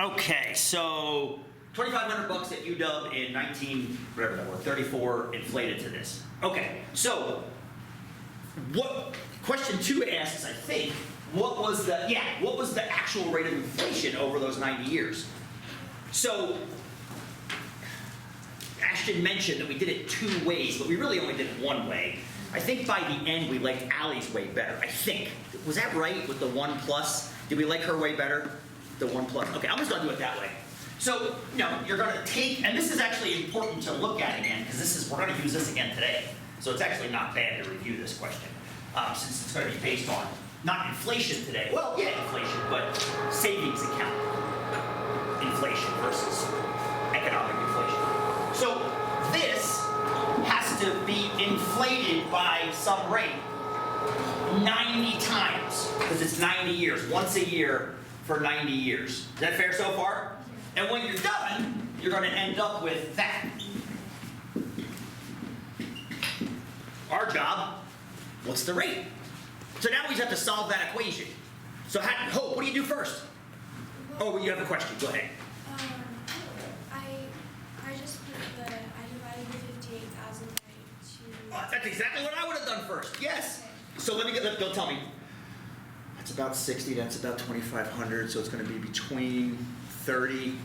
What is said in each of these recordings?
Okay, so 2,500 bucks at UW in 34 inflated to this. Okay, so what question 2 asks, I think, what was the actual rate of inflation over those 90 years? So Ashton mentioned that we did it 2 ways, but we really only did it 1 way. I think by the end we liked Allie's way better. I think. Was that right with the 1 plus? Did we like her way better? The 1 plus. Okay, I'm just going to do it that way. So, you're going to take, and this is actually important to look at again, because we're going to use this again today. So it's actually not bad to review this question, since it's going to be based on not inflation today. Well, yeah, inflation, but savings account inflation versus economic inflation. So this has to be inflated by some rate 90 times, because it's 90 years, once a year for 90 years. Is that fair so far? And when you're done, you're going to end up with that. Our job, what's the rate? So now we just have to solve that equation. So Hope, what do you do first? Oh, you have a question, go ahead. I just put I divided the 58,000 by 2. That's exactly what I would have done first, yes. Okay. So don't tell me. That's about 60, that's about 2,500, so it's going to be between 30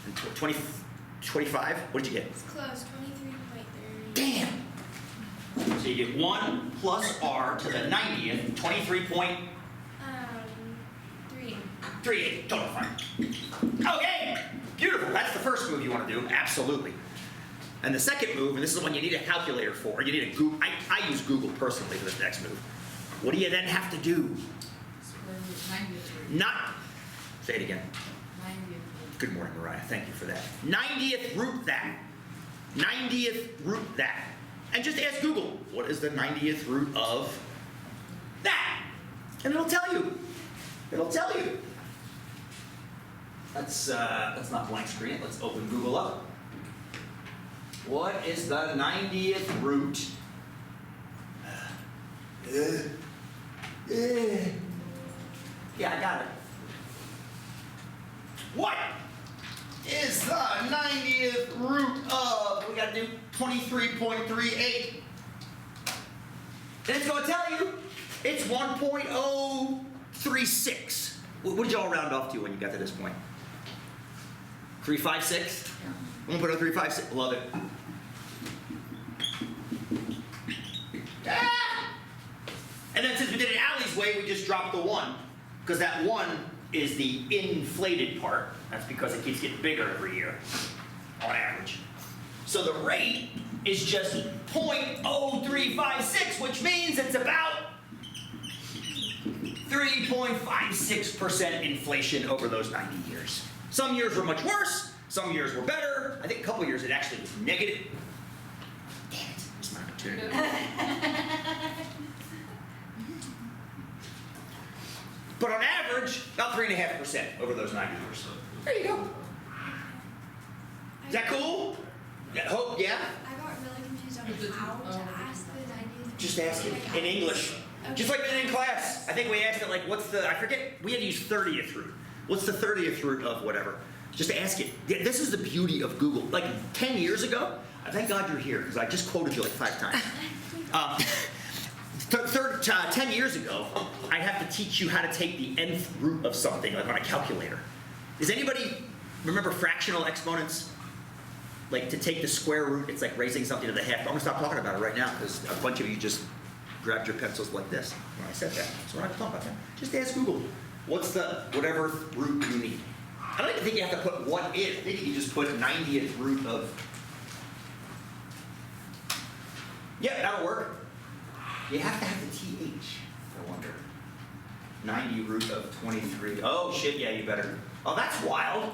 and 20, 25? What did you get? It's close, 23.30. Damn! So you get 1 plus r to the 90th, 23.38. 3. Totally fine. Okay! Beautiful. That's the first move you want to do. Absolutely. And the second move, and this is the one you need a calculator for, you need a Google. I use Google personally for this next move. What do you then have to do? Not. Say it again. 90th. Good morning, Mariah. Thank you for that. 90th root that. 90th root that. And just ask Google, what is the 90th root of that? And it'll tell you. It'll tell you. Let's not blank screen it. Let's open Google up. What is the 90th root? Yeah, I got it. What is the 90th root of, we got to do 23.38. And it's going to tell you it's 1.036. What did y'all round off to when you got to this point? 356? Yeah. 1.036. Love it. Ah! And then since we did it Allie's way, we just dropped the 1. Because that 1 is the inflated part. That's because it keeps getting bigger every year, on average. So the rate is just 0.0356, which means it's about 3.56% inflation over those 90 years. Some years were much worse, some years were better. I think a couple years it actually was negative. Damn it, missed my opportunity. But on average, about 3.5% over those 90 years. There you go. Is that cool? Yeah, Hope, yeah? I got really confused on how to ask the 90th. Just ask it in English. Okay. Just like we did in class. I think we asked it like, what's the, I forget, we had to use 30th root. What's the 30th root of whatever? Just ask it. Yeah, this is the beauty of Google. Like 10 years ago, thank God you're here, because I just quoted you like 5 times. 10 years ago, I have to teach you how to take the nth root of something, like on a calculator. Does anybody remember fractional exponents? Like to take the square root, it's like raising something to the half. I'm going to stop talking about it right now, because a bunch of you just grabbed your pencils like this when I said that. So we're not talking about that. Just ask Google, what's the whatever root you need? I don't even think you have to put what is. I think you can just put 90th root of. Yeah, that'll work. You have to have the TH, I wonder. 90 root of 23. Oh, shit, yeah, you better. Oh, that's wild.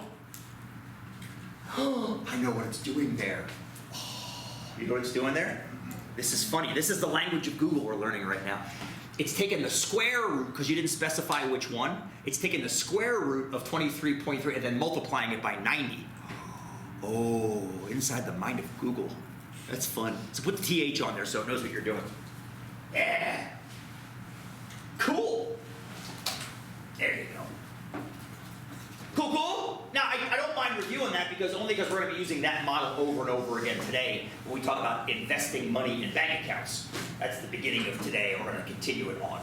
Oh, I know what it's doing there. Oh, you know what it's doing there? This is funny. This is the language of Google we're learning right now. It's taking the square root, because you didn't specify which one. It's taking the square root of 23.3 and then multiplying it by 90. Oh, inside the mind of Google. That's fun. So put the TH on there so it knows what you're doing. Yeah. Cool. There you go. Cool, cool. Now, I mind reviewing that because we're gonna be using that model over and over again today when we talk about investing money in bank accounts. That's the beginning of today, and we're gonna continue it on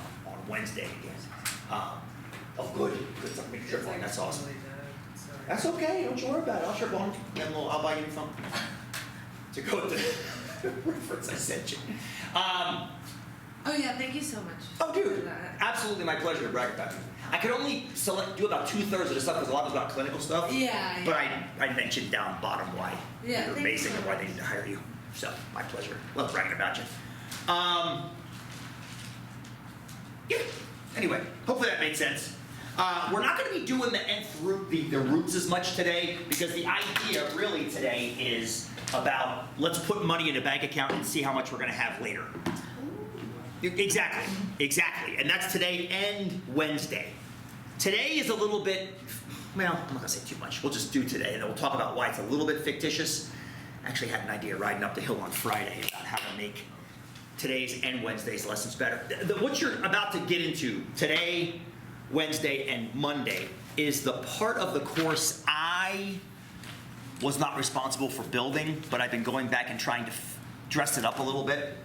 Wednesday again. Oh, good, something to trip on, that's awesome. That's okay, don't you worry about it, I'll trip on it, I'll buy you something. To go with the reference I sent you. Oh yeah, thank you so much. Oh, dude, for that. absolutely my pleasure to brag about you. I could only do about 2/3 of the stuff because a lot of it's about clinical stuff. Yeah. But I mentioned down bottom why. Yeah, You're thank you basic so of why much. they need to hire you. So, my pleasure. Love bragging about you. Yeah, anyway, hopefully that made sense. We're not going to be doing the nth root, the roots as much today because the idea really today is about let's put money in a bank account and see how much we're going to have later. Exactly. And that's today and Wednesday. Today is a little bit, well, I'm not going to say too much. We'll just do today and then we'll talk about why it's a little bit fictitious. I actually had an idea riding up the hill on Friday about how to make today's and Wednesday's lessons better. What you're about to get into today, Wednesday, and Monday is the part of the course I was not responsible for building, but I've been going back and trying to dress it up a little bit.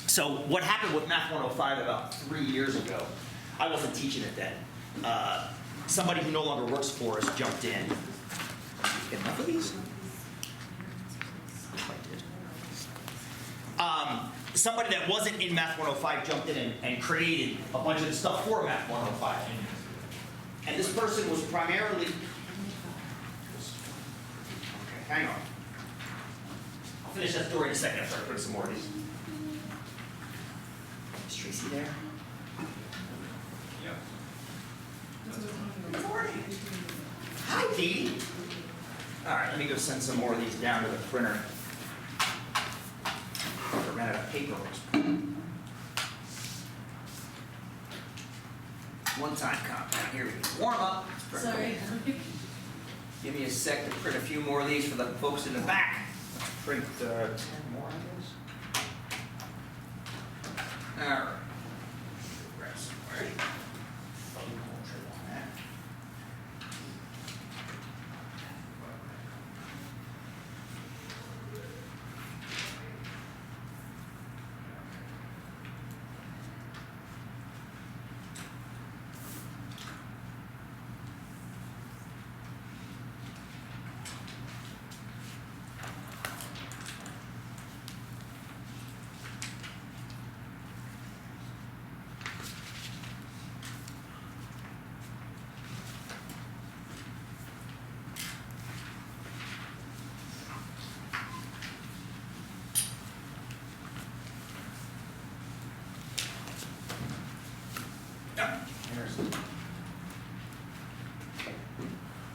So what happened with Math 105 about 3 years ago, I wasn't teaching it then. Somebody who no longer works for us jumped in. Get enough of these? Somebody that wasn't in Math 105 jumped in and created a bunch of the stuff for Math 105. And this person was primarily... Okay, hang on. I'll finish that story in a second after I put some more of these. Is Tracy there? Yep. Good morning. Hi, Dee. All right, let me go send some more of these down to the printer. I ran out of paper. One time compound. Here we go. Warm up. Let's print Sorry. Give me a sec to print a few more of these for the folks in the back. Let's print 10 more of those. All right. Grab some more. Concentrate on that.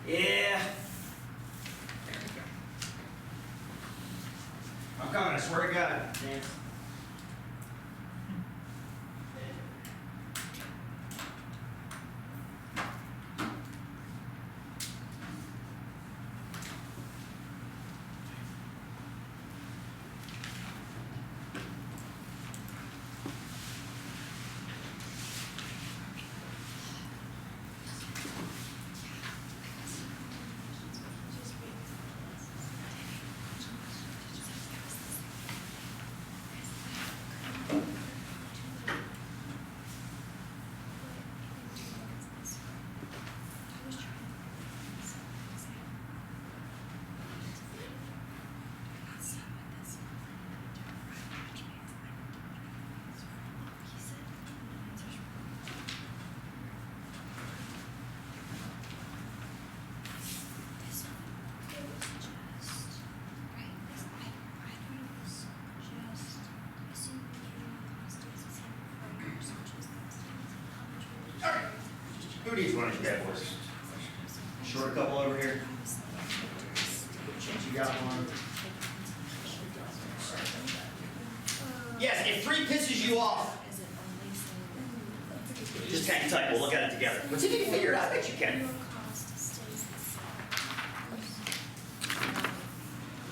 Yeah. There we go. I'm coming, I swear to God. Yeah. Who needs one of your bad boys? Short couple over here. Chance you got one. Yes, if 3 pisses you off, just hang tight. We'll look at it together. But see if you can figure it out. I bet you can.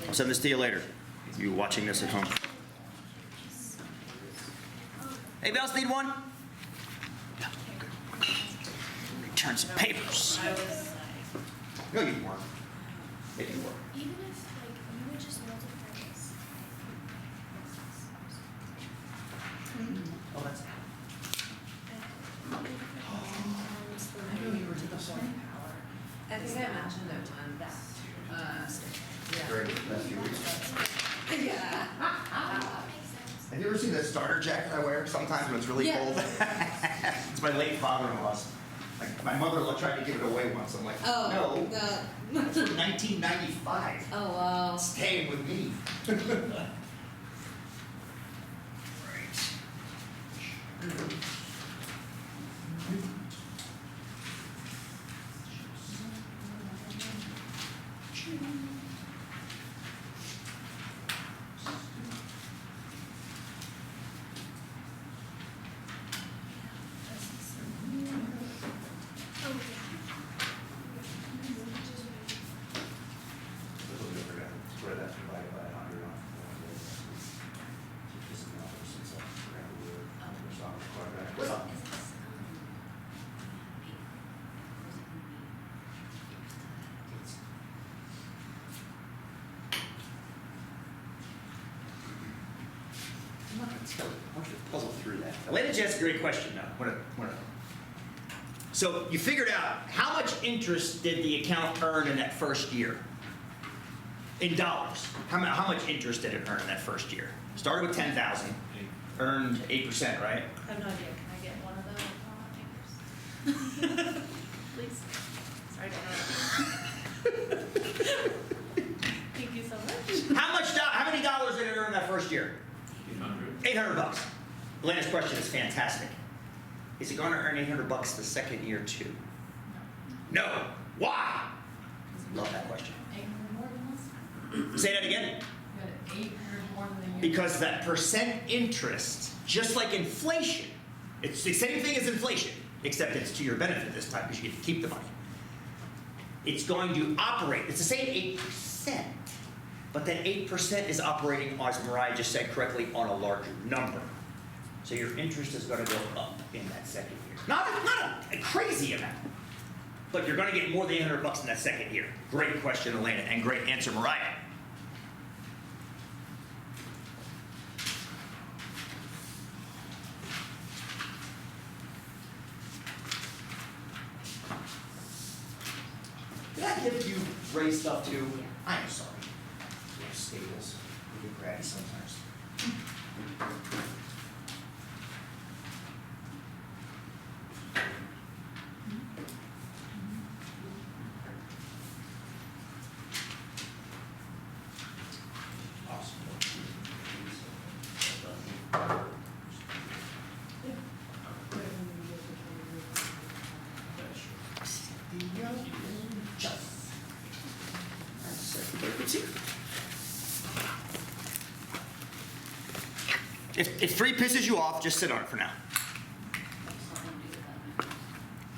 I'll send this to you later. You watching this at home. Anybody else need one? Return some papers. No, you weren't. make it work. Even if like you would just multiply this. Oh, that's. I know you were to the point. I think I mentioned it once. Very good, last few weeks. Yeah. Makes sense. Have you ever seen the starter jacket I wear sometimes when it's really Yeah. cold? It's my late father-in-law's. Like, my mother-in-law tried to give it away once. I'm like, Oh, no, the, it's from 1995. oh, wow. It's staying with me. Oh, Spread that divided by 100 on What's up? I'm not gonna tell you. I want you to puzzle through that. Elena just asked a great question now. So you figured out how much interest did the account earn in that first year? In dollars. How much interest did it earn in that first year? Started with 10,000, earned 8%, right? I have no idea. Can I get one of those papers? Please. Sorry to interrupt. Thank you so much. How many dollars did it earn that first year? 800 bucks. Elena's question is fantastic. Is it going to earn 800 bucks the second year too? No. Why? Love that question. 800 more than this? Say that again. You got 800 more than a year? Because that percent interest, just like inflation, it's the same thing as inflation, except it's to your benefit this time because you get to keep the money. It's going to operate, it's the same 8%, but that 8% is operating, as Mariah just said correctly, on a larger number. So your interest is going to go up in that second year. Not a crazy amount, but you're going to get more than 800 bucks in that second year. Great question, Elena, and great answer, Mariah. Did I give you Ray stuff too? I'm sorry. They're staples. We get bratty sometimes. If 3 pisses you off, just sit on it for now.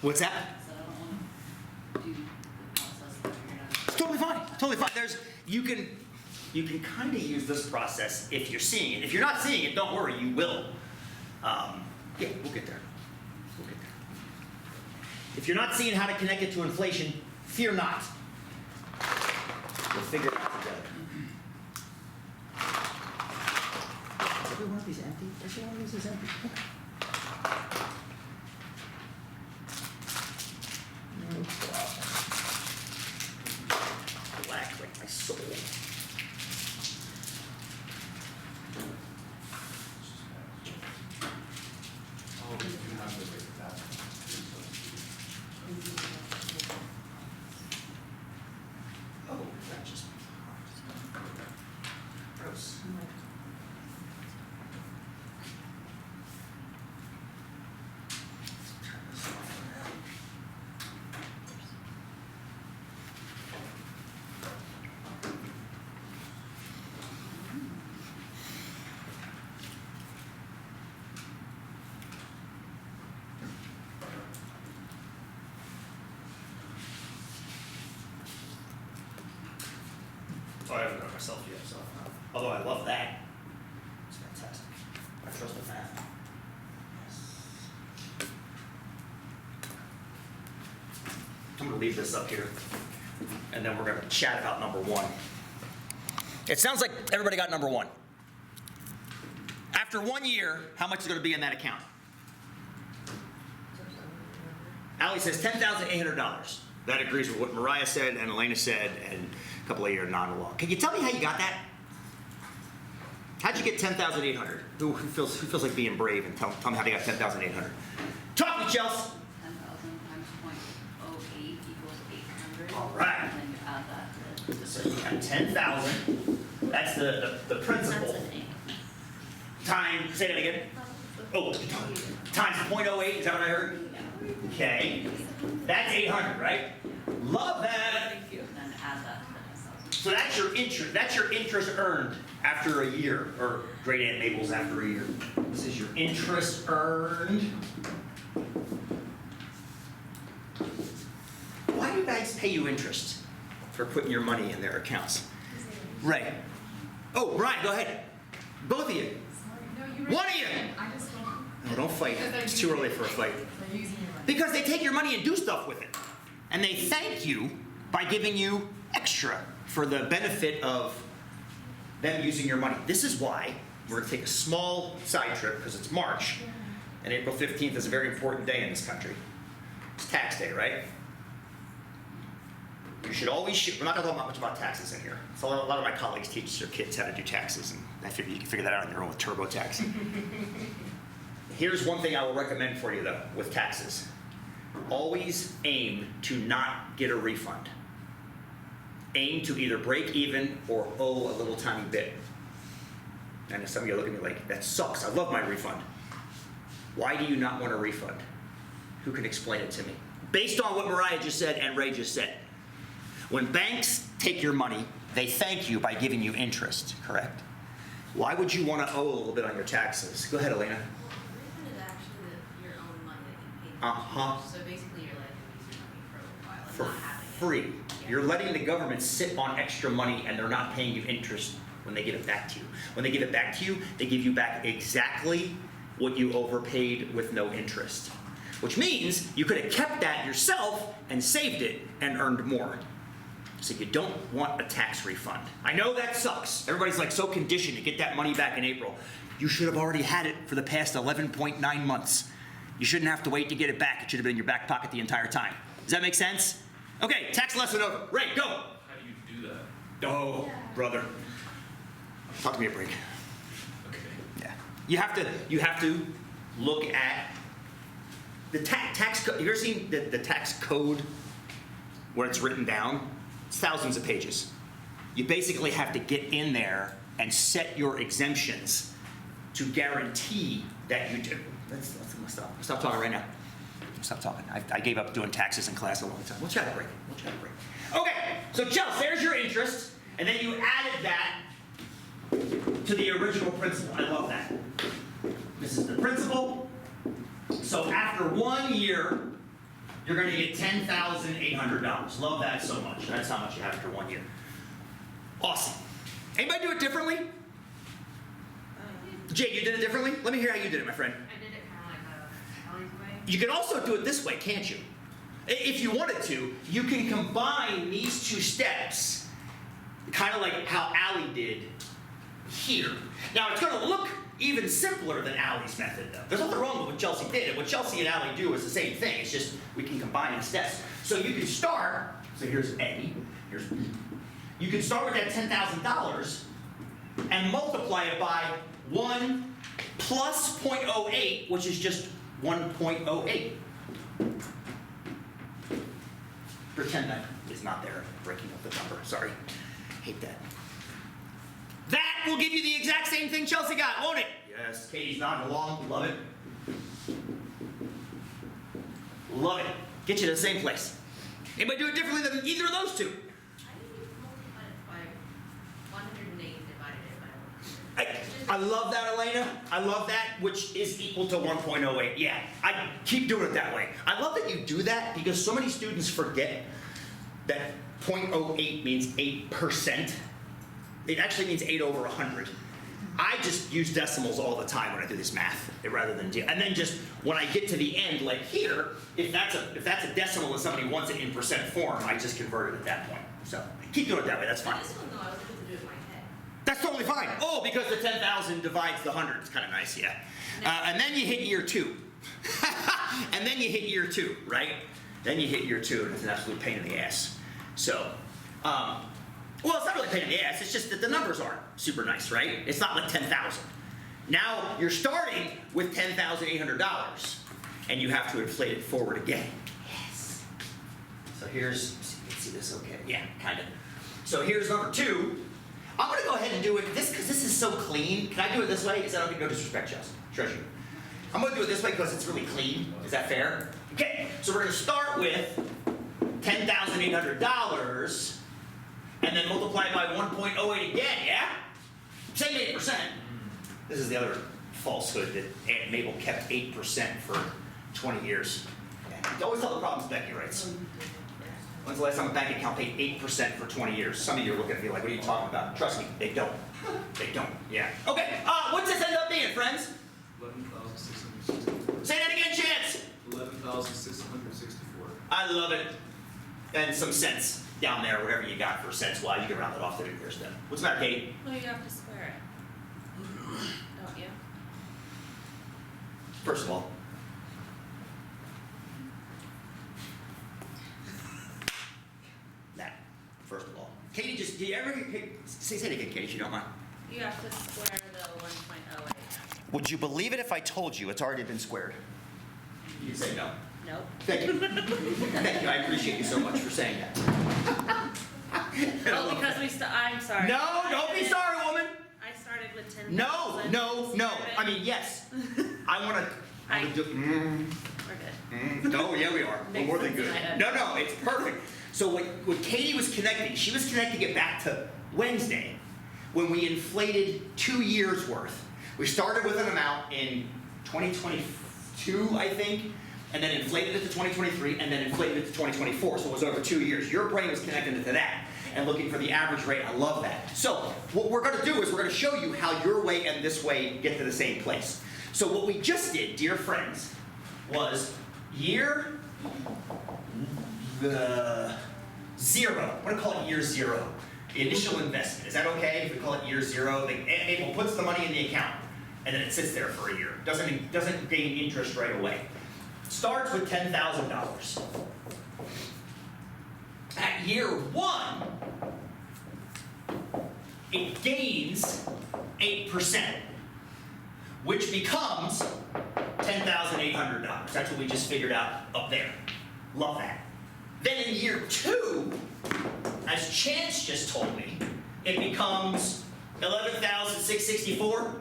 What's that? It's totally fine. Totally fine. You can kind of use this process if you're seeing it. If you're not seeing it, don't worry, you will. Yeah, we'll get there. We'll get there. If you're not seeing how to connect it to inflation, fear not. We'll figure it out together. Is every one of these empty? Every one of these is empty. Okay. No problem. Black like my soul. Oh, that just gross. Turn this off. Oh, I haven't done myself yet, so. Although I love that. It's fantastic. I trust the math. Yes. I'm gonna leave this up here. and then we're going to chat about number one. It sounds like everybody got number one. After 1 year, how much is going to be in that account? Allie says $10,800. That agrees with what Mariah said and Elena said and a couple of your non-law. Can you tell me how you got that? How'd you get 10,800? Who feels like being brave and tell me how they got 10,800? Talk to me, Chelsea. 10,000 times 0.08 equals 800. All right. And then you add that to. So you got 10,000. That's the principal. That's an 8. Time, say that again. Oh, times 0.08, is that what I heard? Okay. That's 800, right? Love that. And then add that to the 10,000. So that's your interest. That's your interest earned after a year, or Great Aunt Mabel's after a year. This is your interest earned. Why do banks pay you interest for putting your money in their accounts? Right. Oh, Ryan, go ahead. Both of you. One of you. I just don't. No, don't fight. It's too early for a fight. They're using your money. Because they take your money and do stuff with it. And they thank you by giving you extra for the benefit of them using your money. This is why we're going to take a small side trip, because it's March, and April 15th is a very important day in this country. It's tax day, right? You should always we're not going to talk much about taxes in here. So a lot of my colleagues teach their kids how to do taxes, and I figure you can figure that out on your own with TurboTax. Here's one thing I will recommend for you, though, with taxes. Always aim to not get a refund. Aim to either break even or owe a little tiny bit. And some of you are looking at me like, that sucks. I love my refund. Why do you not want a refund? Who can explain it to me? Based on what Mariah just said and Ray just said. When banks take your money, they thank you by giving you interest, correct? Why would you want to owe a little bit on your taxes? Go ahead, Elena. Refund is actually your own money that you pay. Uh-huh. So basically, you're letting them use your money for a little while and For not having it. free. Yeah. You're letting the government sit on extra money and they're not paying you interest when they give it back to you. When they give it back to you, they give you back exactly what you overpaid with no interest. Which means you could have kept that yourself and saved it and earned more. So you don't want a tax refund. I know that sucks. Everybody's like so conditioned to get that money back in April. You should have already had it for the past 11.9 months. You shouldn't have to wait to get it back. It should have been in your back pocket the entire time. Does that make sense? Okay, tax lesson over. Ray, go. How do you do that? Oh, brother. Talk to me a break. Okay. Yeah. You have to look at the tax code. You ever seen the tax code where it's written down? It's thousands of pages. You basically have to get in there and set your exemptions to guarantee that you do. Let's stop talking right now. Stop talking. I gave up doing taxes in class a long time. We'll chat a break. Okay, so Chelsea, there's your interest, and then you added that to the original principal. I love that. This is the principal. So after 1 year, you're going to get $10,800. Love that so much. That's how much you have after 1 year. Awesome. Anybody do it differently? Jay, you did it differently? Let me hear how you did it, my friend. I did it kind of like Allie's way. You can also do it this way, can't you? If you wanted to, you can combine these two steps, kind of like how Allie did here. Now, it's going to look even simpler than Allie's method, though. There's nothing wrong with what Chelsea did. And what Chelsea and Allie do is the same thing. It's just we can combine the steps. So you can start, so here's A, here's B. You can start with that $10,000 and multiply it by 1 plus 0.08, which is just 1.08. Pretend that is not there, breaking up the number. Sorry. Hate that. That will give you the exact same thing Chelsea got, won't it? Yes. Katie's nodding along. Love it. Love it. Get you to the same place. Anybody do it differently than either of those two? I think you multiplied it by 108 and divided it by 100. I love that, Elena. I love that, which is equal to 1.08. Yeah, I keep doing it that way. I love that you do that because so many students forget that 0.08 means 8%. It actually means 8 over 100. I just use decimals all the time when I do this math, rather than and then just when I get to the end, like here, if that's a decimal and somebody wants it in percent form, I just convert it at that point. So keep doing it that way. That's fine. This one though, I was able to do it in my head. That's totally fine. Oh, because the 10,000 divides the 100. It's kind of nice, yeah. And then you hit year 2. And then you hit year 2, right? Then you hit year 2, and it's an absolute pain in the ass. So, well, it's not really a pain in the ass. It's just that the numbers aren't super nice, right? It's not like 10,000. Now you're starting with $10,800, and you have to inflate it forward again. Yes. So here's, you can see this okay? Yeah, kind of. So here's number 2. I'm going to go ahead and do it this because this is so clean. Can I do it this way? Is that okay? No disrespect, Treasurer. I'm going to do it this way because it's really clean. Is that fair? Okay. So we're going to start with $10,800 and then multiply by 1.08 again. Yeah. Same 8%. This is the other falsehood that Aunt Mabel kept 8% for 20 years. Yeah. You always tell the problems Becky writes. When's the last time a bank account paid 8% for 20 years? Some of you are looking at me like, what are you talking about? Trust me, they don't. They don't, yeah. Okay, what's this end up being, friends? 11,664. Say that again, Chance. 11,664. I love it. And some cents down there, whatever you got for cents-wise, you can round it off to the nearest then. What's the matter, Katie? Well, you have to square it. Don't you? First of all, that, first of all. Katie, just, do you ever, say it again, Katie, if you don't mind. You have to square the 1.08. Would you believe it if I told you it's already been squared? You'd say no. Nope. Thank you. Thank you. I appreciate you so much for saying that. Oh, because I'm sorry. No, don't be sorry, woman. I started with 10,000. No. I mean, yes. I want to do. We're good. No, yeah, we are. We're more than good. No, it's perfect. So what Katie was connecting, she was connecting it back to Wednesday when we inflated 2 years worth. We started with an amount in 2022, I think, and then inflated it to 2023, and then inflated it to 2024, so it was over 2 years. Your brain was connecting it to that and looking for the average rate. I love that. So what we're going to do is we're going to show you how your way and this way get to the same place. So what we just did, dear friends, was year zero. I'm going to call it year 0. The initial investment. Is that okay if we call it year 0? It puts the money in the account, and then it sits there for a year. Doesn't gain interest right away. Starts with $10,000. At year 1, it gains 8%, which becomes $10,800. That's what we just figured out up there. Love that. Then in year 2, as Chance just told me, it becomes $11,664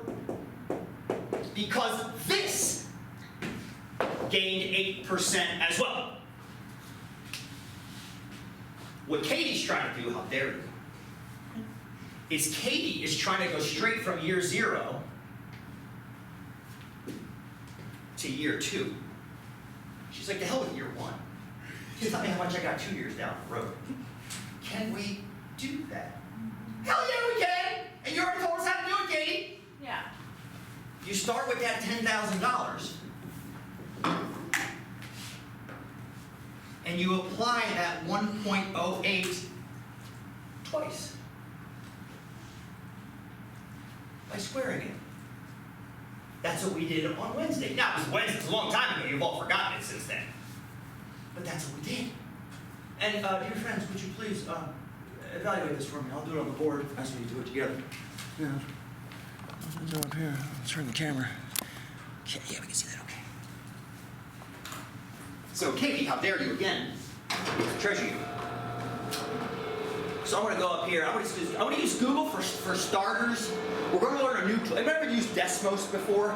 because this gained 8% as well. What Katie's trying to do, how dare you, is Katie is trying to go straight from year 0 to year 2. She's like, the hell with year 1. Just tell me how much I got 2 years down the road. Can we do that? Hell yeah, we can! And you already told us how to do it, Katie. Yeah. You start with that $10,000, and you apply that 1.08 twice by squaring it. That's what we did on Wednesday. Now, it was Wednesday, it's a long time ago, you've all forgotten it since then. But that's what we did. And dear friends, would you please evaluate this for me? I'll do it on the board as we do it together. Yeah. I'll do it up here. Let's turn the camera. Okay, yeah, we can see that okay. So, Katie, how dare you again? Treasure you. So I'm going to go up here. I'm going to use Google for starters. We're going to learn a new tool. Have you ever used Desmos before?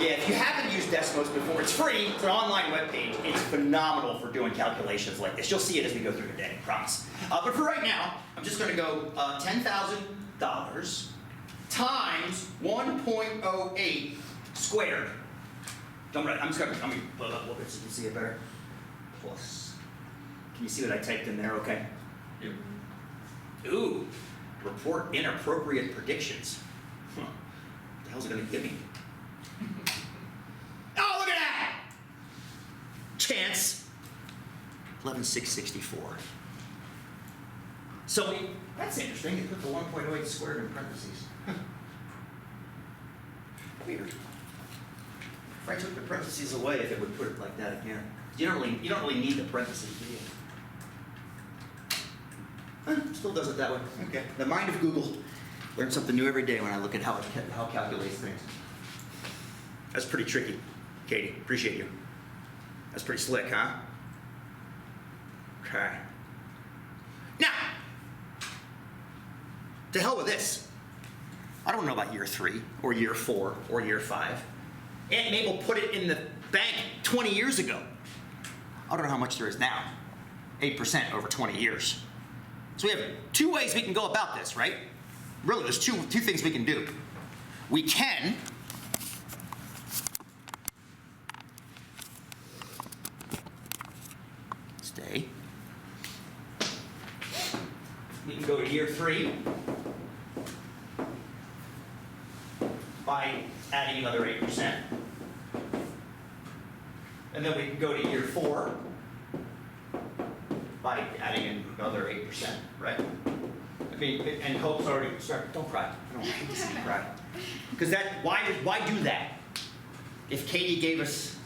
Yeah, if you haven't used Desmos before, it's free. It's an online webpage. It's phenomenal for doing calculations like this. You'll see it as we go through the day, I promise. But for right now, I'm just going to go $10,000 times 1.08 squared. I'm just going to blow it up a little bit so you can see it better. Plus. Can you see what I typed in there okay? Yep. Ooh, report inappropriate predictions. Huh. What the hell's it gonna give me? Oh, look at that! Chance. 11,664. So that's interesting. You put the 1.08 squared in parentheses. Weird. If I took the parentheses away, if it would put it like that again. You don't really need the parentheses, do you? Still does it that way. Okay. The mind of Google. Learn something new every day when I look at how it calculates things. That's pretty tricky, Katie. Appreciate you. That's pretty slick, huh? Okay. Now, to hell with this. I don't know about year 3 or year 4 or year 5. Aunt Mabel put it in the bank 20 years ago. I don't know how much there is now. 8% over 20 years. So we have 2 ways we can go about this, right? Really, there's two things we can do. We can stay. We can go to year 3 by adding another 8%. And then we can go to year 4 by adding in another 8%, right? I mean, and Hope's already started. Don't cry. I don't hate to see you cry. Because why do that? If Katie gave us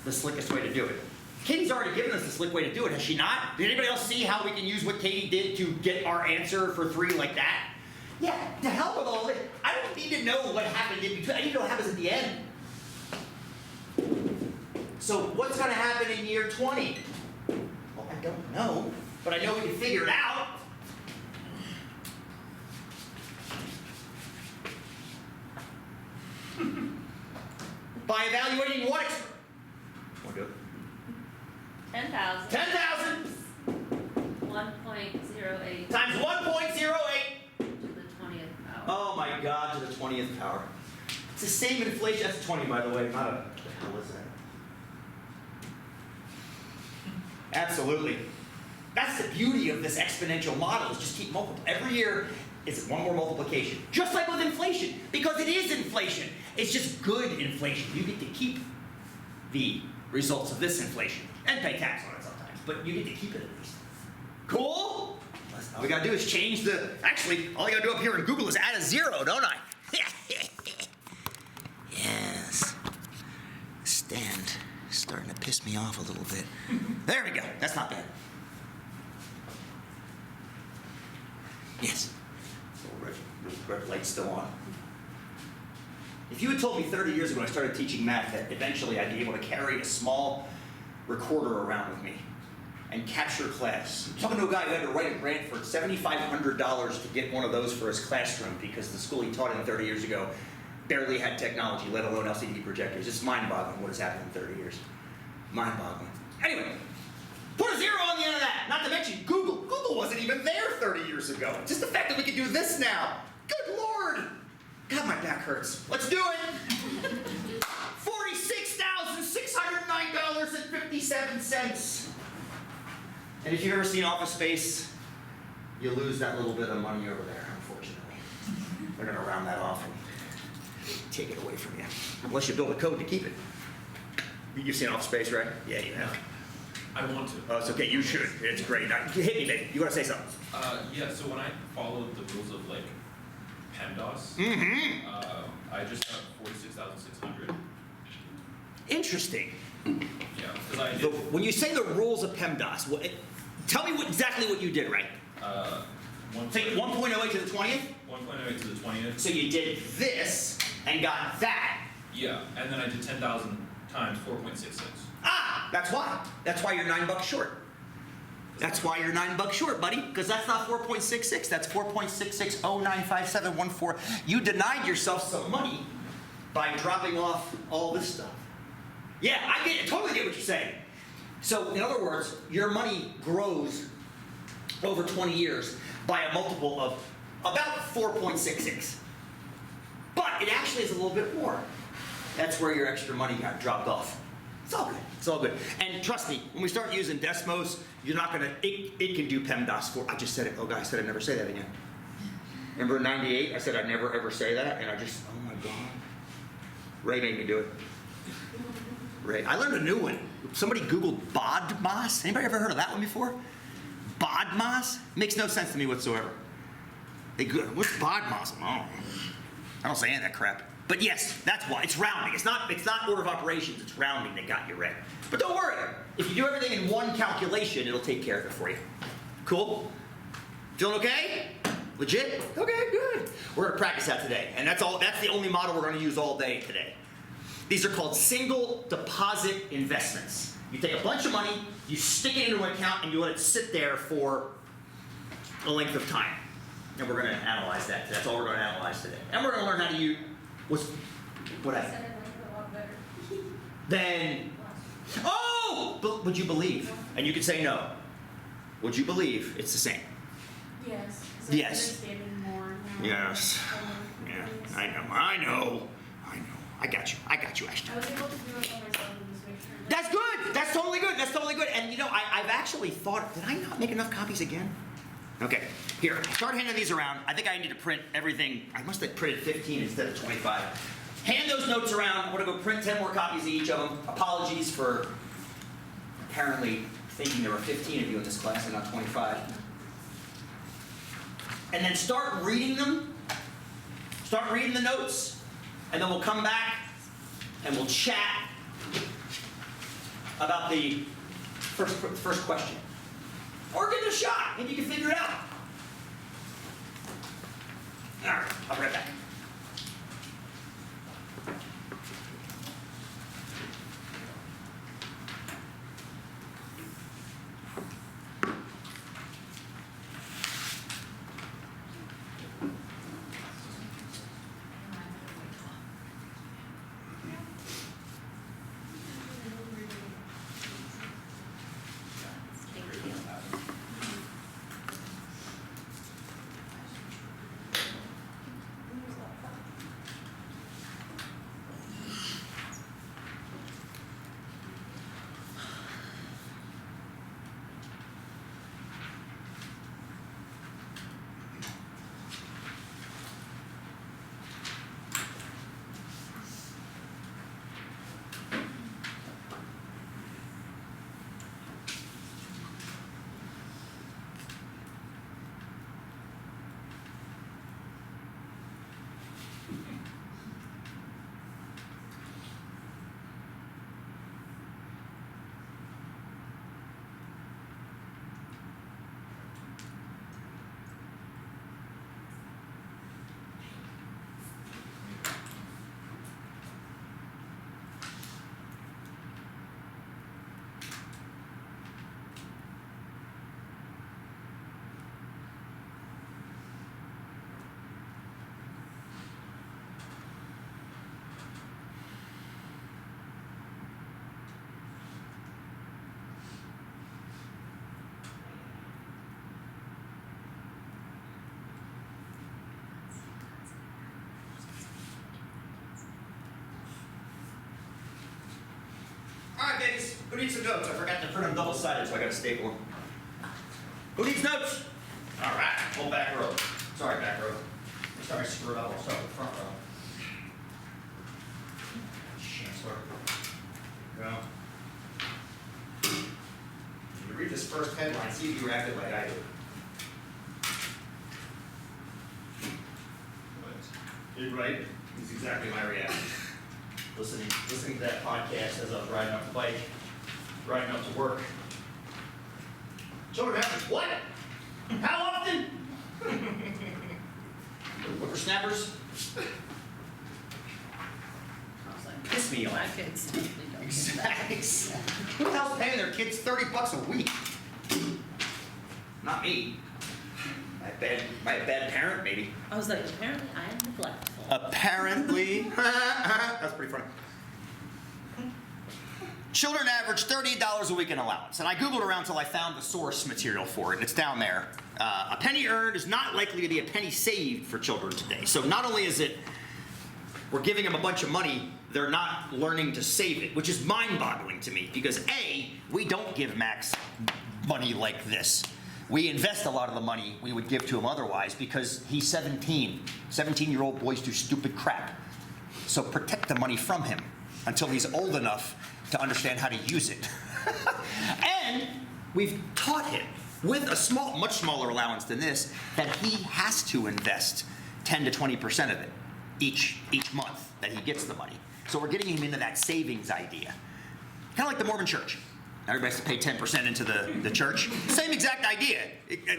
the slickest way to do it. Katie's already given us the slick way to do it, has she not? Did anybody else see how we can use what Katie did to get our answer for 3 like that? Yeah, to hell with all this. I don't need to know what happened in between. I need to know what happens at the end. So what's going to happen in year 20? Well, I don't know, but I know we can figure it out. By evaluating what experiment? Want to do it? 10,000. 10,000 1.08 times 1.08. to the 20th power. Oh my God, to the 20th power. It's the same inflation. That's 20, by the way, not a. What the hell is that? Absolutely. That's the beauty of this exponential model, is just keep multiplying. Every year is one more multiplication. Just like with inflation, because it is inflation. It's just good inflation. You get to keep the results of this inflation and pay tax on it sometimes, but you get to keep it at least. Cool? All we gotta do is change the, actually, all you gotta do up here in Google is add a 0, don't I? Yes. Stand. Starting to piss me off a little bit. There we go. That's not bad. Yes. Red light's still on. If you had told me 30 years ago when I started teaching math that eventually I'd be able to carry a small recorder around with me and capture class. I'm talking to a guy who had to write a grant for $7,500 to get one of those for his classroom because the school he taught in 30 years ago barely had technology, let alone LCD projectors. It's mind-boggling what has happened in 30 years. Mind-boggling. Anyway, put a 0 on the end of that. Not to mention Google. Google wasn't even there 30 years ago. Just the fact that we can do this now. Good Lord. God, my back hurts. Let's do it. $46,609.57. And if you've ever seen Office Space, you lose that little bit of money over there, unfortunately. They're going to round that off and take it away from you. Unless you build a code to keep it. You've seen Office Space, right? Yeah, you have. I want to. Oh, it's okay. You should. It's great. Now, hit me, baby. You want to say something? Yeah, so when I followed the rules of like PEMDAS, I just got 46,600. Interesting. Yeah, because I The, did when you say the rules of PEMDAS, tell me exactly what you did, right? 1.08 Take 1.08 to the 20th? to the 20th. So you did this and got that. Yeah, and then I did 10,000 times 4.66. Ah, that's why. That's why you're $9 short. That's why you're $9 short, buddy, because that's not 4.66. That's 4.66095714. You denied yourself some money by dropping off all this stuff. Yeah, I totally get what you're saying. So, in other words, your money grows over 20 years by a multiple of about 4.66. But it actually is a little bit more. That's where your extra money got dropped off. It's all good. It's all good. And trust me, when we start using Desmos, you're not gonna, it can do PEMDAS for, I just said it. Oh, God, I said I'd never say that again. Remember in 98, I said I'd never ever say that, and I just, oh my God. Ray made me do it. Ray. I learned a new one. Somebody Googled BODMAS. Anybody ever heard of that one before? BODMAS? Makes no sense to me whatsoever. What's BODMAS? I don't say any of that crap. But yes, that's why. It's rounding. It's not order of operations. It's rounding that got you Ray. But don't worry. If you do everything in one calculation, it'll take care of it for you. Cool? Feeling okay? Legit? Okay, good. We're gonna practice that today. And that's the only model we're gonna use all day today. These are called single deposit investments. You take a bunch of money, you stick it into an account, and you let it sit there for a length of time. And we're gonna analyze that. That's all we're gonna analyze today. And we're gonna learn how to use, what I happened? said I liked it a lot better. Then, oh, but would you believe? And you could say no. Would you believe it's the same? Yes. Yes. Understanding more now. Yes. Yeah, I know. I got you, Ashton. I was able to do it on myself and just make sure. That's good. That's totally good. And you know, I've actually thought, did I not make enough copies again? Okay, here, start handing these around. I think I need to print everything. I must have printed 15 instead of 25. Hand those notes around. I'm gonna go print 10 more copies of each of them. Apologies for apparently thinking there were 15 of you in this class and not 25. And then start reading them. Start reading the notes. And then we'll come back and we'll chat about the first question. Or give it a shot. Maybe you can figure it out. All right, I'll be right back. All right, babies. Who needs some notes? I forgot to print them double-sided, so I got to staple them. Who needs notes? All right, whole back row. Sorry, back row. Next time I screw it up, I'll start with the front row. Chancellor. Go. You read this first headline, see if you reacted like I did. You're right. This is exactly my reaction. Listening to that podcast as I was riding up the bike, riding up to work. Children average what? How often? Whippersnappers? Piss me off. My kids definitely don't get that. Exactly. Who the hell's paying their kids $30 a week? Not me. My bad parent, maybe. I was like, apparently I am neglectful. Apparently. That's pretty funny. Children average $38 a week in allowance. And I Googled around until I found the source material for it, and it's down there. A penny earned is not likely to be a penny saved for children today. So not only is it, we're giving them a bunch of money, they're not learning to save it, which is mind-boggling to me. Because A, we don't give Max money like this. we invest a lot of the money we would give to him otherwise because he's 17. 17-year-old boys do stupid crap. So protect the money from him until he's old enough to understand how to use it. And we've taught him with a much smaller allowance than this, that he has to invest 10 to 20% of it each month that he gets the money. So we're getting him into that savings idea. Kind of like the Mormon church. Everybody has to pay 10% into the church. Same exact idea,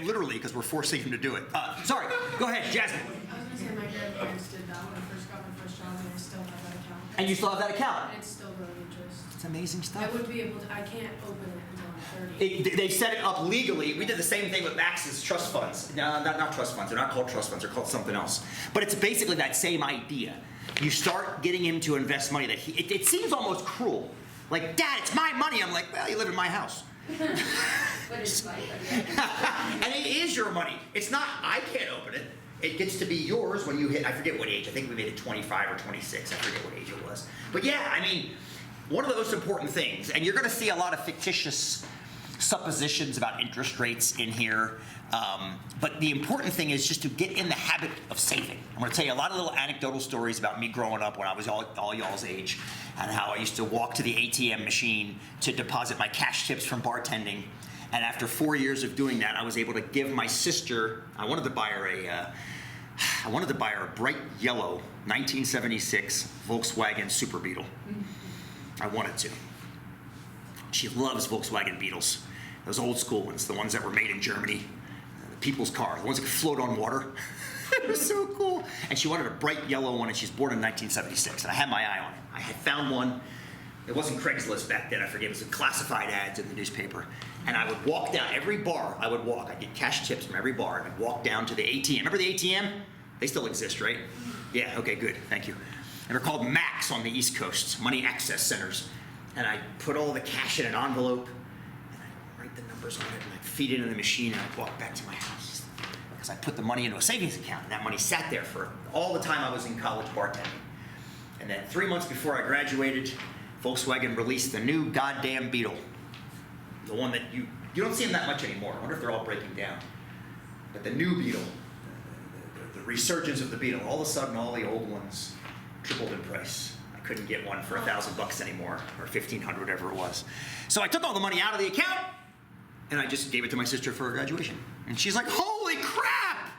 literally, because we're forcing him to do it. Sorry, go ahead, Jasmine. I was gonna say my grandparents did that when I first got my first job, and I still have that account. And you still have that account? And it's still really interest. It's amazing I stuff. would be able to, I can't open it until I'm 30. They set it up legally. We did the same thing with Max's trust funds. No, not trust funds. They're not called trust funds. They're called something else. But it's basically that same idea. You start getting him to invest money that it seems almost cruel. Like, Dad, it's my money. I'm like, well, you live in my house. But it's like, And it is your money. It's not, I can't open it. It gets to be yours when you hit, I forget what age. I think we made it 25 or 26. I forget what age it was. But yeah, I mean, one of the most important things, and you're going to see a lot of fictitious suppositions about interest rates in here, but the important thing is just to get in the habit of saving. I'm going to tell you a lot of little anecdotal stories about me growing up when I was all y'all's age, and how I used to walk to the ATM machine to deposit my cash tips from bartending. And after 4 years of doing that, I was able to give my sister, I wanted to buy her a bright yellow 1976 Volkswagen Super Beetle. I wanted to. She loves Volkswagen Beetles, those old school ones, the ones that were made in Germany, the people's car, the ones that could float on water. It was so cool. And she wanted a bright yellow one, and she's born in 1976, and I had my eye on it. I had found one. It wasn't Craigslist back then, I forget. It was classified ads in the newspaper. And I would walk down every bar. I'd get cash tips from every bar, and I'd walk down to the ATM. Remember the ATM? They still exist, right? Yeah, okay, good, thank you. And they're called MACs on the East Coast, Money Access Centers. And I put all the cash in an envelope, and I write the numbers on it, and I feed it in the machine, and I walk back to my house. Because I put the money into a savings account, and that money sat there for all the time I was in college bartending. And then 3 months before I graduated, Volkswagen released the new goddamn Beetle. The one that you don't see them that much anymore. I wonder if they're all breaking down. But the new Beetle, the resurgence of the Beetle, all of a sudden all the old ones tripled in price. I couldn't get one for $1,000 anymore, or $1,500, whatever it was. So I took all the money out of the account, and I just gave it to my sister for her graduation. And she's like, holy crap!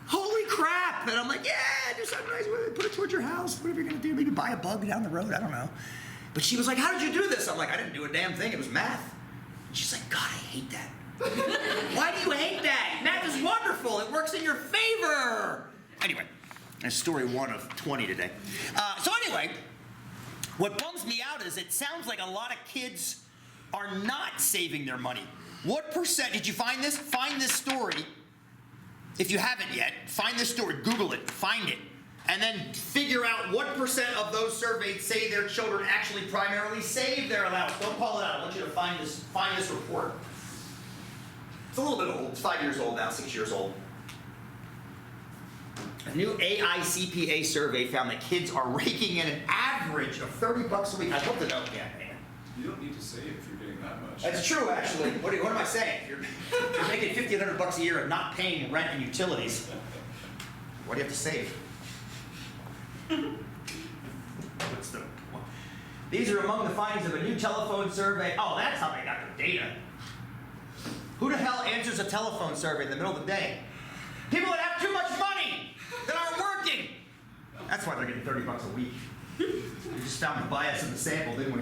Holy crap! And I'm like, yeah, do something nice with it. Put it towards your house. Whatever you're going to do. Maybe buy a bug down the road. I don't know. But she was like, how did you do this? I'm like, I didn't do a damn thing. It was math. And she's like, God, I hate that. Why do you hate that? Math is wonderful. It works in your favor. Anyway, that's story 1 of 20 today. So anyway, what bums me out is it sounds like a lot of kids are not saving their money. What percent, did you find this? Find this story. If you haven't yet, find this story, Google it, find it, and then figure out what percent of those surveyed say their children actually primarily save their allowance. Don't call it out. I want you to find this report. It's a little bit old. It's 5 years old now, 6 years old. A new AICPA survey found that kids are raking in an average of $30 a week. I'd love to know. Yeah, man. You don't need to say if you're getting that much. That's true, actually. What am I saying? You're making $1,500 a year and not paying rent and utilities. What do you have to save? These are among the findings of a new telephone survey. Oh, that's how they got their data. Who the hell answers a telephone survey in the middle of the day? People that have too much money that aren't working. That's why they're getting $30 a week. We just found the bias in the sample, didn't we?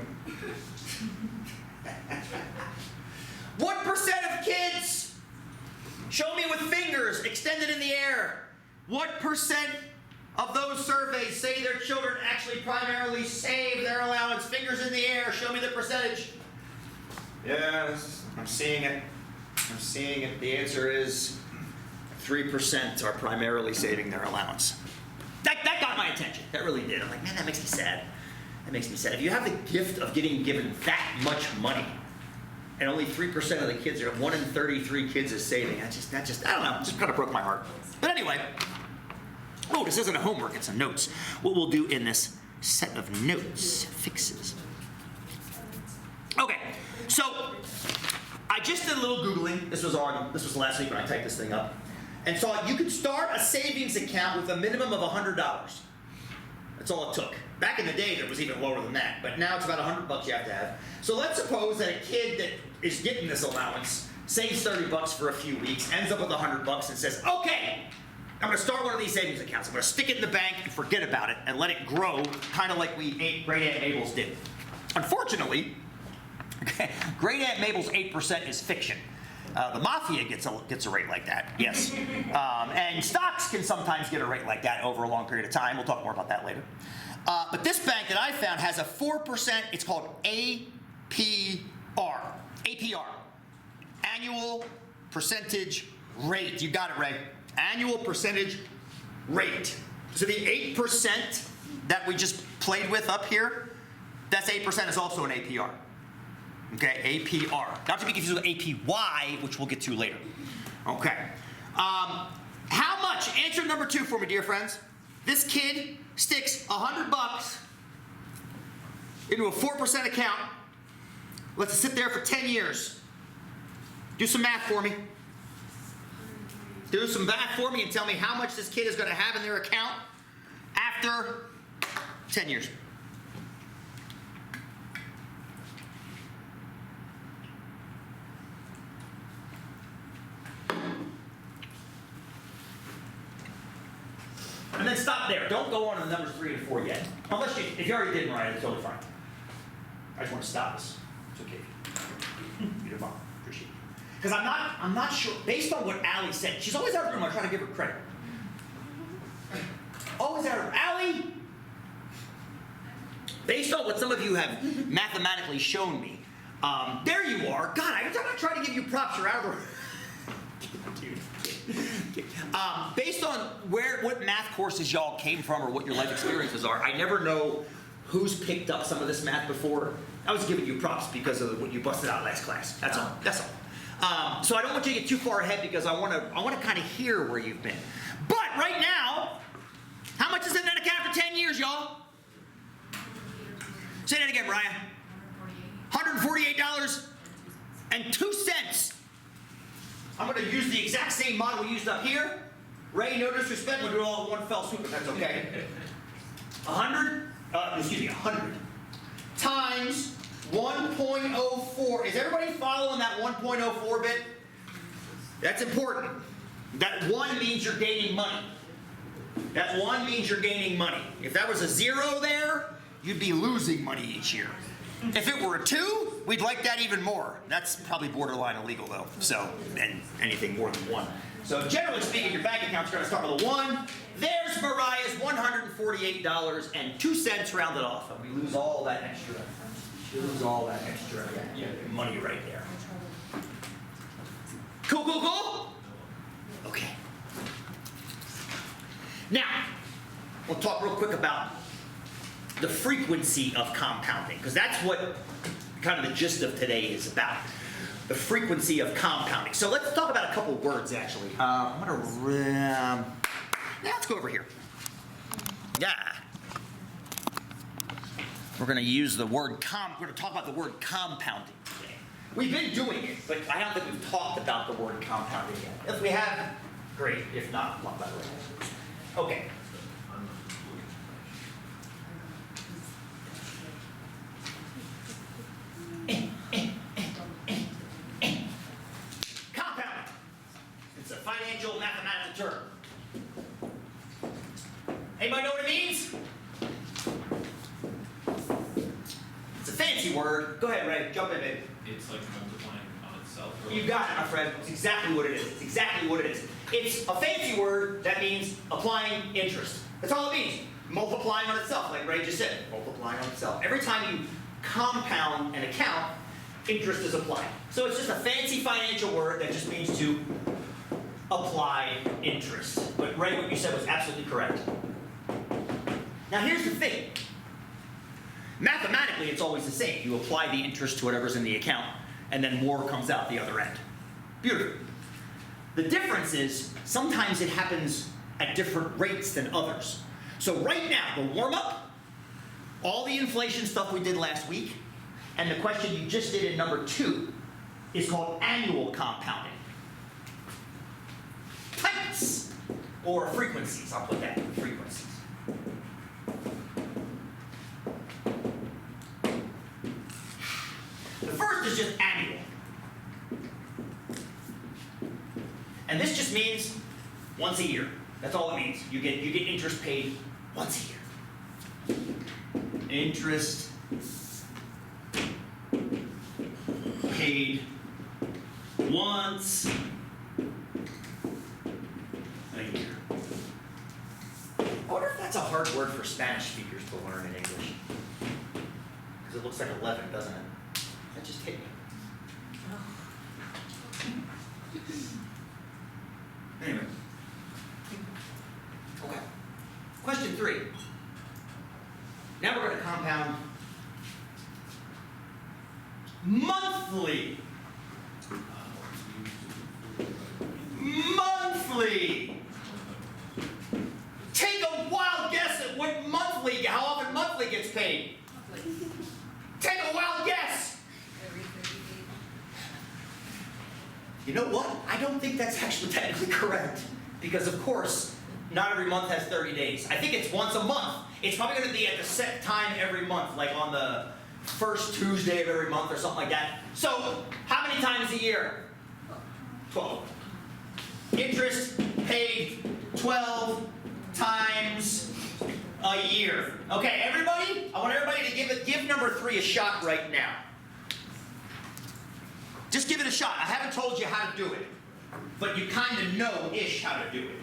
What percent of kids, show me with fingers extended in the air, what percent of those surveys say their children actually primarily save their allowance? Fingers in the air, show me the percentage. Yes, I'm seeing it. I'm seeing it. The answer is 3% are primarily saving their allowance. That got my attention. That really did. I'm like, man, that makes me sad. That makes me sad. If you have the gift of getting given that much money, and only 3% of the kids, 1 in 33 kids is saving, that just, I don't know, just kind of broke my heart. But anyway, oh, this isn't a homework, it's a notes. What we'll do in this set of notes, fixes. Okay, so I just did a little Googling. This was last week when I typed this thing up. And saw you could start a savings account with a minimum of $100. That's all it took. Back in the day, it was even lower than that, but now it's about $100 you have to have. So let's suppose that a kid that is getting this allowance saves $30 for a few weeks, ends up with $100 and says, okay, I'm gonna start one of these savings accounts. I'm gonna stick it in the bank and forget about it and let it grow, kind of like Great Aunt Mabel's did. Unfortunately, Great Aunt Mabel's 8% is fiction. The mafia gets a rate like that, yes. And stocks can sometimes get a rate like that over a long period of time. We'll talk more about that later. But this bank that I found has a 4%, it's called APR. APR, annual percentage rate. You got it, Ray. Annual percentage rate. So the 8% that we just played with up here, that's 8% is also an APR. Okay, APR. Not to be confused with APY, which we'll get to later. Okay. How much? Answer number 2 for me, dear friends. This kid sticks $100 into a 4% account. Let's sit there for 10 years. Do some math for me. Do some math for me and tell me how much this kid is going to have in their account after 10 years. And then stop there. Don't go on to the numbers 3 and 4 yet. Unless if you already did, Mariah, it's totally fine. I just want to stop this. It's okay. You did fine. Appreciate it. Because I'm not sure, based on what Allie said, she's always out of the room, I try to give her credit. Always out of the room. Allie, based on what some of you have mathematically shown me, there you are. God, every time I try to give you props, you're out of the room. Based on what math courses y'all came from or what your life experiences are, I never know who's picked up some of this math before. I was giving you props because of what you busted out last class. That's all. That's all. So I don't want you to get too far ahead because I want to kind of hear where you've been. But right now, how much is in that account for 10 years, y'all? Say that again, Brian. $148.02. I'm going to use the exact same model we used up here. Ray, no disrespect, we'll do it all in one fell swoop if that's okay. 100 times 1.04. Is everybody following that 1.04 bit? That's important. That 1 means you're gaining money. That 1 means you're gaining money. If that was a 0 there, you'd be losing money each year. If it were a 2, we'd like that even more. That's probably borderline illegal though, so, and anything more than 1. So generally speaking, your bank account's gonna start with a 1. There's Mariah's $148.02 rounded off, and we lose all that extra. Money right there. Cool, cool, cool? Okay. Now, we'll talk real quick about the frequency of compounding, because that's what kind of the gist of today is about. The frequency of compounding. So let's talk about a couple words, actually. Let's go over here. Yeah. We're going to use the word we're going to talk about the word compounding today. We've been doing it, but I don't think we've talked about the word compounding yet. If we have, great. If not, by the way. Okay. Compounding. It's a financial mathematical term. Anybody know what it means? It's a fancy word. Go ahead, Ray. Jump in, baby. It's like multiplying on itself. You got it, my friend. It's exactly what it is. It's exactly what it is. It's a fancy word that means applying interest. That's all it means. Multiplying on itself, like Ray just said. Multiplying on itself. Every time you compound an account, interest is applied. So it's just a fancy financial word that just means to apply interest. But Ray, what you said was absolutely correct. Now here's the thing. Mathematically, it's always the same. You apply the interest to whatever's in the account, and then more comes out the other end. Beautiful. The difference is sometimes it happens at different rates than others. So right now, the warm-up, all the inflation stuff we did last week, and the question you just did in number 2, is called annual compounding. Types, or frequencies, I'll put that, frequencies. The first is just annual. And this just means once a year. That's all it means. You get interest paid once a year. Interest paid once a year. I wonder if that's a hard word for Spanish speakers to learn in English. Because it looks like 11, doesn't it? That just hit me. Anyway. Okay. Question 3. Now we're going to compound monthly. Monthly. Take a wild guess at what monthly, how often monthly gets paid. Take a wild guess. Every 30 days. You know what? I don't think that's actually technically correct. Because of course, not every month has 30 days. I think it's once a month. It's probably going to be at the set time every month, like on the first Tuesday of every month or something like that. So, how many times a year? 12. Interest paid 12 times a year. Okay, everybody? I want everybody to give number 3 a shot right now. Just give it a shot. I haven't told you how to do it, but you kind of know-ish how to do it.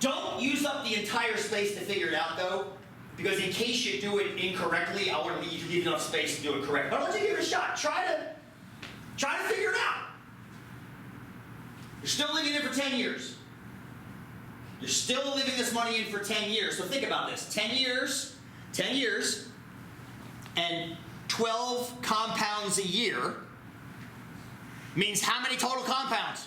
Don't use up the entire space to figure it out, though, because in case you do it incorrectly, I want to leave enough space to do it correct. But I'll let you give it a shot. Try to figure it out. You're still living in it for 10 years. You're still living this money in for 10 years. So think about this. 10 years, and 12 compounds a year means how many total compounds?